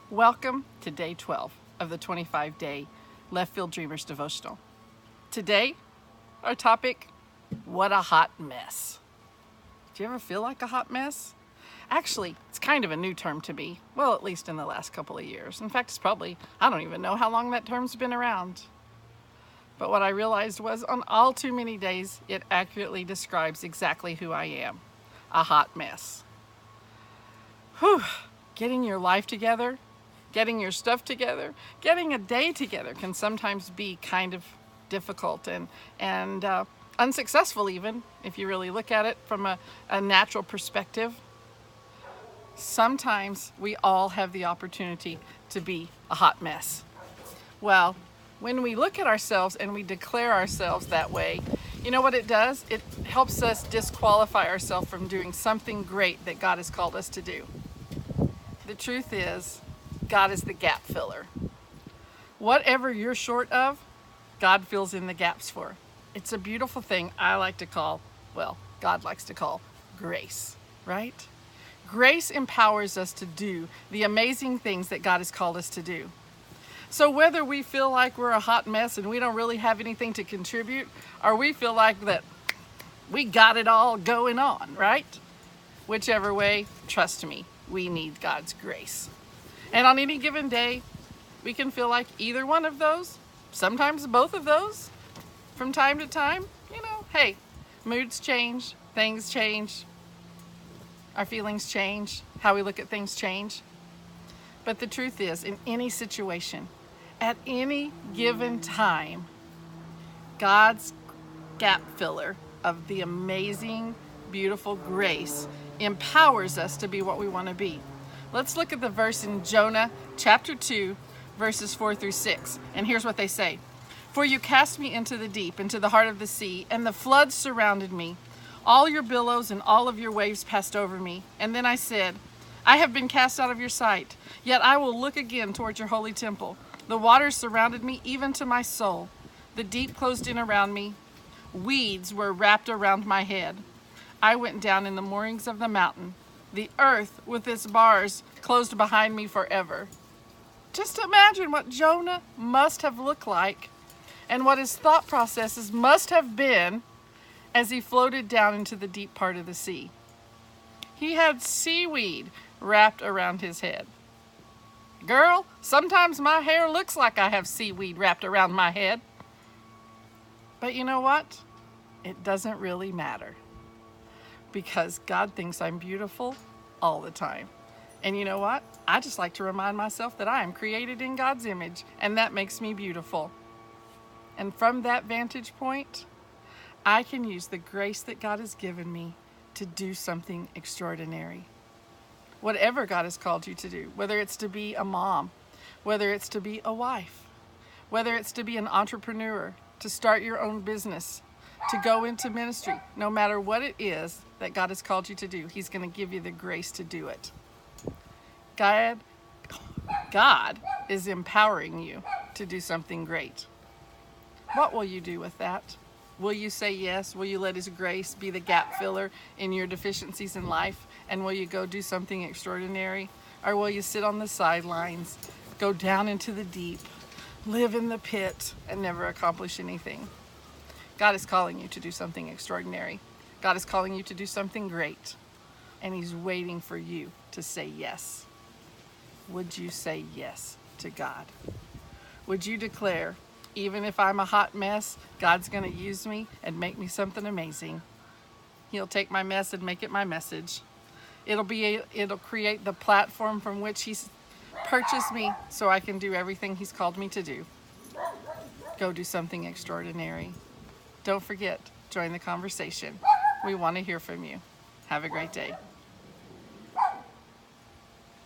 Welcome to day 12 of the 25-day Left Field Dreamers devotional. Today, our topic, what a hot mess. Do you ever feel like a hot mess? Actually, it's kind of a new term to me. Well, at least in the last couple of years. In fact, I don't even know how long that term's been around. But what I realized was on all too many days, it accurately describes exactly who I am. A hot mess. Whew. Getting your life together, getting your stuff together, getting a day together can sometimes be kind of difficult and unsuccessful even, if you really look at it from a natural perspective. Sometimes we all have the opportunity to be a hot mess. Well, when we look at ourselves and we declare ourselves that way, you know what it does? It helps us disqualify ourselves from doing something great that God has called us to do. The truth is, God is the gap filler. Whatever you're short of, God fills in the gaps for. It's a beautiful thing God likes to call grace, right? Grace empowers us to do the amazing things that God has called us to do. So whether we feel like we're a hot mess and we don't really have anything to contribute, or we feel like that we got it all going on, right? Whichever way, trust me, we need God's grace. And on any given day, we can feel like either one of those, sometimes both of those, from time to time. Hey, moods change, things change, our feelings change, how we look at things change. But the truth is, in any situation, at any given time, God's gap filler of the amazing, beautiful grace empowers us to be what we want to be. Let's look at the verse in Jonah chapter 2, verses 4 through 6. And here's what they say. For you cast me into the deep, into the heart of the sea, and the floods surrounded me. All your billows and all of your waves passed over me. And then I said, I have been cast out of your sight, yet I will look again toward your holy temple. The waters surrounded me even to my soul. The deep closed in around me. Weeds were wrapped around my head. I went down in the moorings of the mountain. The earth with its bars closed behind me forever. Just imagine what Jonah must have looked like and what his thought processes must have been as he floated down into the deep part of the sea. He had seaweed wrapped around his head. Girl, sometimes my hair looks like I have seaweed wrapped around my head. But you know what? It doesn't really matter. Because God thinks I'm beautiful all the time. And you know what? I just like to remind myself that I am created in God's image, and that makes me beautiful. And from that vantage point, I can use the grace that God has given me to do something extraordinary. Whatever God has called you to do, whether it's to be a mom, whether it's to be a wife, whether it's to be an entrepreneur, to start your own business, to go into ministry, no matter what it is that God has called you to do, He's going to give you the grace to do it. God is empowering you to do something great. What will you do with that? Will you say yes? Will you let His grace be the gap filler in your deficiencies in life? And will you go do something extraordinary? Or will you sit on the sidelines, go down into the deep, live in the pit, and never accomplish anything? God is calling you to do something extraordinary. God is calling you to do something great. And He's waiting for you to say yes. Would you say yes to God? Would you declare, even if I'm a hot mess, God's going to use me and make me something amazing? He'll take my mess and make it my message. It'll create the platform from which He's purchased me so I can do everything He's called me to do. Go do something extraordinary. Don't forget, join the conversation. We want to hear from you. Have a great day.